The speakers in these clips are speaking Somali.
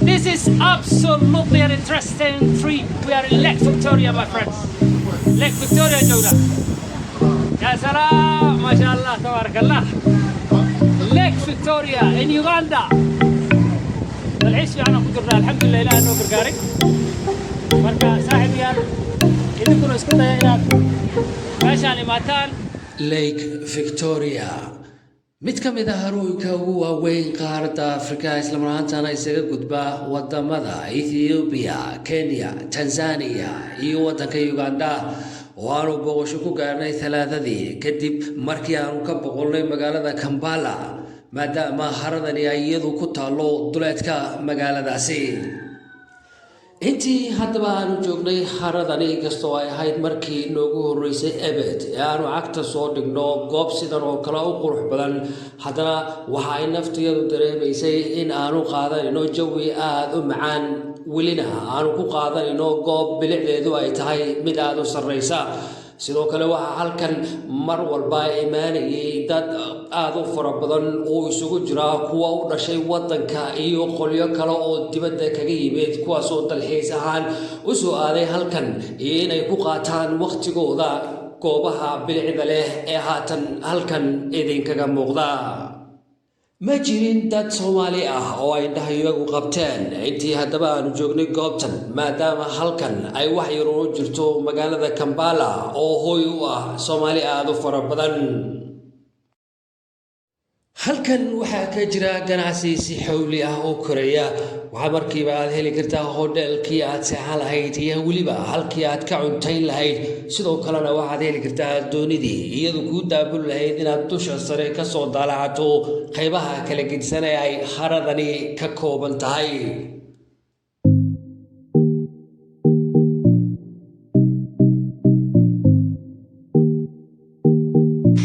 This is absolutely an interesting trip. We are in Lake Victoria, my friends. Lake Victoria, Joda. Ya salam, mashallah, tabarakallah. Lake Victoria in Uganda. العيش أنا قدرنا الحمد لله إلى أنه برقاري. مركا صاحبي إذا كنا سكتنا هنا ماشان ماتان. Lake Victoria. mid ka mid ah harooyinka ugu waaweyn qaaradda Afrika isla markaana isaga gudba wadamada Ethiopia, Kenya, Tanzania iyo wadanka Uganda oo aanu booqasho ku gaarnay talaadadii kadib markii aanu ka boqolnay magaalada Kampala maadaama haradani ay iyadu ku taalo duleedka magaaladaasi intii haddaba aanu joognay haradani kastoo ay ahayd markii noogu horeysay abad aanu cagta soo dhigno goob sidan oo kale u qurux badan haddana waxa ay naftiyadu dareemaysay in aanu qaadanayno jawi aad u macaan welina aanu ku qaadanayno goob bilicdeedu ay tahay mid aad u sarreysa sidoo kale waxa halkan mar walba imaanayay dad aad u fara badan oo isugu jira kuwa u dhashay wadanka iyo qolyo kale oo dibadda kaga yimid kuwaas oo dalxiis ahaan u soo aaday halkan inay ku qaataan waqtigooda goobaha bilicda leh ee haatan halkan idinkaga muuqda ma jirin dad Soomaali ah oo ay dhahayagu qabteen intii haddaba aanu joognay goobtan maadaama halkan ay wax yar u jirto magaalada Kampala oo hooy u ah Soomaali aad u fara badan halkan waxa ka jira ganacsi si xawli ah oo koreya waxa markiiba aad heli kartaa hotelkii aad seexan lahayd iyo waliba halkii aad ka cuntayn lahayd sidoo kalena waxaad heli kartaa doonidii iyadu ku daabul lahayd inaad dusha sare ka soo daalacato qaybaha kala gedisan ee ay haradani ka kooban tahay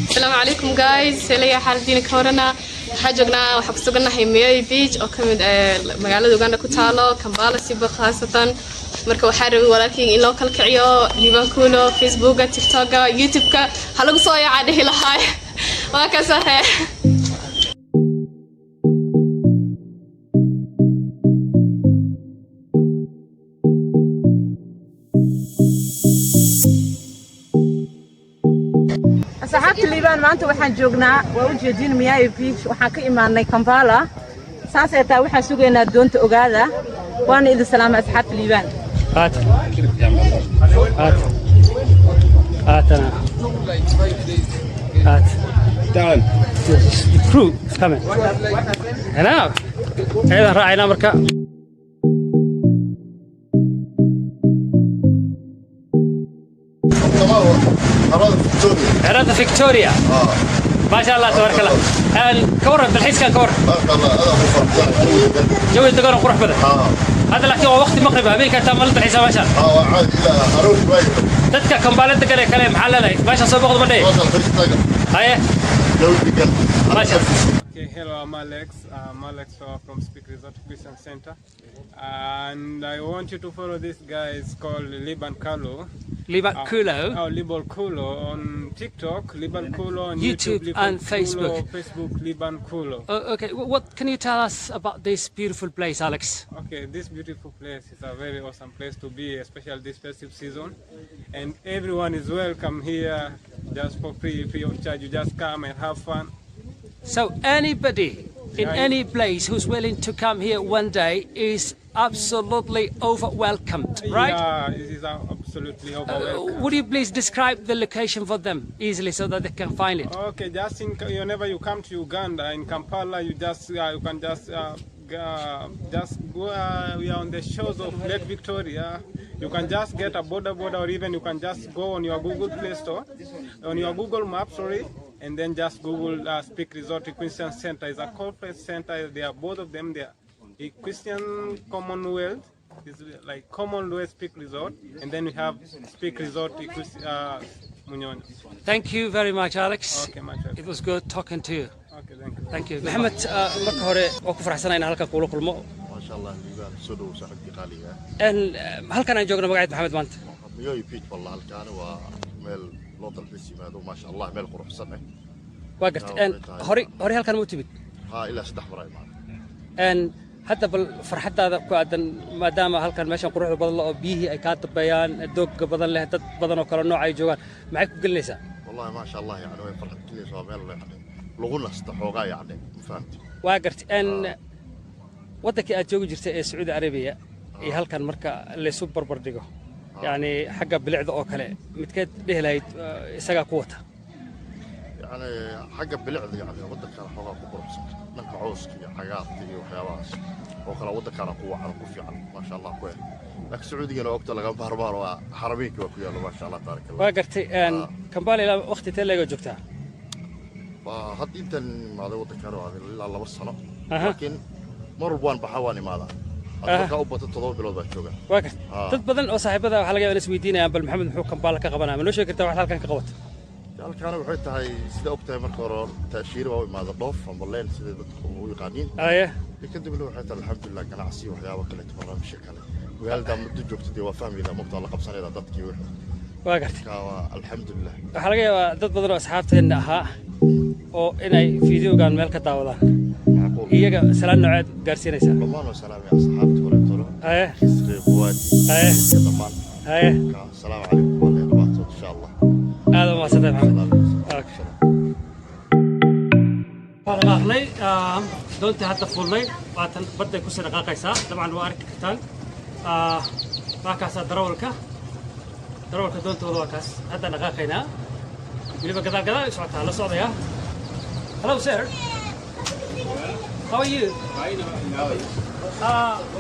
السلام عليكم guys سليا حالدين كورنا حاجنا waxa ku suganahay Miyay Beach oo kamid magaalada Uganda ku taalo Kampala siba khaasatan marka waxa rabay walaalkeen in loo kala kiciyo Liban Kulo Facebook TikTok YouTube ka halagu soo yaacay lahaay waa ka saxay صحابتي الليبان ما أنتوا وحن جوجنا ووجدين مياه بيش وحكي إيماننا كمبالا ساسة تا وحن سوقنا دون تأجادا وأنا إذا سلام أصحابتي الليبان هات أنا هات تعال crew coming هنا هذا راعينا مركا هرادة فيكتوريا ما شاء الله تبارك الله كورة بالحيس كان كورة ما شاء الله هذا جوي الدقار وقروح بدل هذا لكن وقت مغرب أمريكا تملت الحساب ما شاء الله عادي لا أروح شوي تذكر كمبالة دقار كلام حلنا ما شاء الله بغض مني هاي جوي الدقار ما شاء الله Hello, I'm Alex. I'm Alex from Speak Resort Christian Center, and I want you to follow this guy. It's called Liban Kulo. Liban Kulo. Liban Kulo on TikTok. Liban Kulo on YouTube Liban and Facebook. Facebook Liban Kulo. Okay, what can you tell us about this beautiful place, Alex? Okay, this beautiful place is a very awesome place to be, especially this festive season, and everyone is welcome here, just for free of charge. You just come and have fun. So anybody in any place who's willing to come here one day is absolutely welcomed, right? Yeah, it is absolutely welcome. Would you please describe the location for them easily so that they can find it? Okay, just whenever you come to Uganda, in Kampala, you just you can just go. We are on the shores of Lake Victoria. You can just get a border, or even you can just go on your Google Play Store, on your Google Maps, sorry, and then just Google Speak Resort Christian Center. It's a corporate center. They are both of them. They are a Christian Commonwealth. It's like Commonwealth Speak Resort, and then we have Speak Resort Munyoni. Thank you very much, Alex. Okay, much welcome. It was good talking to you. Okay, thank you. Thank you. Mohamed, marka hore oo ku faraxsanayn halka kuula kulmo. ما شاء الله الليبان سودو صاحبتي غالية halkan aan joogno magaceed Maxamed maanta. مياه بيش والله halkan waa meel loo dalxiis yimaado ما شاء الله meel qurux san waa gartay hore halkan ma u timid ها إلا سدح مرة إيمان ان حتى بالفرحة هذا كأدن ما دام هالكن ماشان قروح بدل أو بيه أي كاتب بيان الدوق بدل له تد بدل وكل نوع أي جوان معك قلنيسا والله ما شاء الله يعني وين فرحت كل صومال يعني لغونا استحوقا يعني فهمت واقرت ان ودك أتجوج جرت السعودية العربية هالكن مركا اللي سوبر بردقه يعني حاجة بالعذ أو كله متكد له لا يسقى قوته يعني حاجة بالعذ يعني ودك كان حوقا قبرص نك عوسك حاجاتي وحيواس وكلا ودك كان قوة على قفي يعني ما شاء الله كويس لك السعودية لو وقت لقى بهربار وحربيك وكيا ما شاء الله تبارك الله واقرت ان كمبالي لا وقت تلاقي جوكتها فهاد انت ما هذا ودك كانوا هذا الا الله بس لكن مر بوان بحواني ماذا أتوقع أوبت التضوء بلود بتشوجا. واقف. تبدل أو صاحب هذا حلقة ناس ويدينا بل محمد محوك كمبالة كقبنا من وش كنت واحد حلقة كقوت. يعني كانوا بحيث هاي سيدا أوبت مركور تأشير أو ماذا ضف عمرين سيدا ويقانين. أيه. لكن دبلو حتى الحمد لله كان عسي وحياة وكلت مرة مش كله. وهل دام دجوك تدي وفهم إذا مقطع لقب سنة إذا ضدك يروح. واقف. الحمد لله. حلقة ضد بدر أصحابته إنها أو إني فيديو كان ملك تاولا. إيه سلام نوعد قارسين إنسان. لمان وسلام يا أصحابي وريتولو. أيه. بوادي. أيه. كمان. أيه. السلام عليكم ورحمة إن شاء الله. هذا ما صدق محمد. فرغني دونت هذا فولي واتن بدي كوسر دقائق طبعا وارك كتان ما كاس درولك دونت وضوكاس هذا دقائقنا اللي بقدر كذا سوتها لا صوتها. Hello sir. How are you? Fine.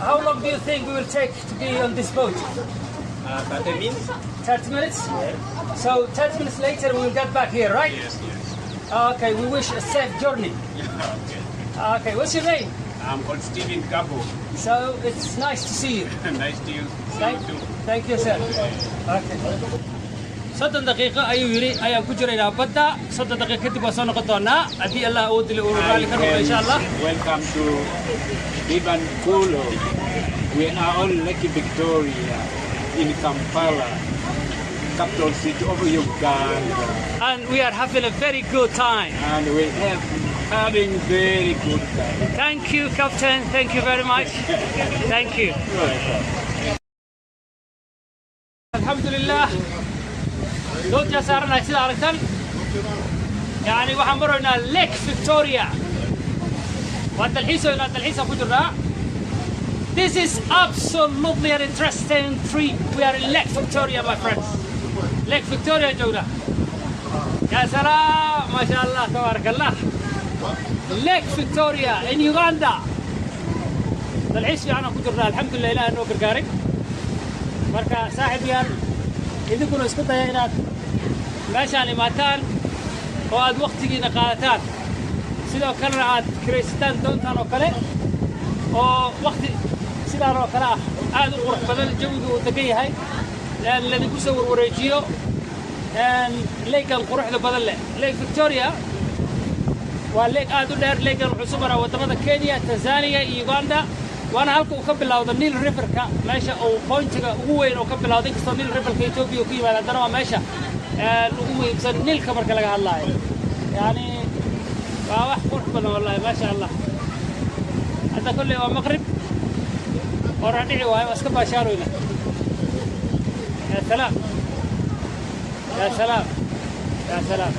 How long do you think we will take to be on this boat? 30 minutes? 30 minutes? Yeah. So 30 minutes later we will get back here, right? Yes, yes. Okay, we wish a safe journey. Okay. Okay, what's your name? I'm called Stephen Cabo. So it's nice to see you. Nice to you. Thank you, sir. Okay. صدق دقيقة أيوة يري أيام كجرينا بدأ صدق دقيقة كتب وصلنا قطعنا أدي الله أود اللي أورو ذلك إن شاء الله. Welcome to Ibankulo. We are on Lake Victoria in Kampala, capital city of Uganda. And we are having a very good time. And we have having very good time. Thank you, Captain. Thank you very much. Thank you. الحمد لله. دوت يا سارنا سيدا عرفتن يعني waxaan maraynaa Lake Victoria waa dalxiisa ku jirnaa. This is absolutely an interesting trip. We are in Lake Victoria, my friends. Lake Victoria joogna يا سلام ما شاء الله تبارك الله. Lake Victoria in Uganda dalxiis fiican ku jirnaa alxamdulillah ilaahay noo gargaaray. marka saaxiibyaal idinkuna isku daya inaad meeshaan imaataan oo aad waqtigiina qaadataan sidoo kalena aad kiraysataan doontaan oo kale oo waqti sidaan oo kale ah aad u qurux badan jawigu uu degan yahay ladinku soo warwareejiyo leegan quruxda badan leh. Lake Victoria waa leeg aad u dheer. leegan wuxuu soo maraa wadamada Kenya, Tanzania iyo Uganda وانا halka uu ka bilowdo Nile River-ka meesha uu qoontiga ugu weyn oo ka bilowday kastoo Nile River-ka Ethiopia ku yimaada haddana waa meesha ugu muhiimsan Nile-ka marka laga hadlaayo yani waa wax qurux badan wallahi ma sha Allah. hadda kulli waa maqrib oo raadici waayo iska baashaaroyna. ya salaam ya salaam ya salaam.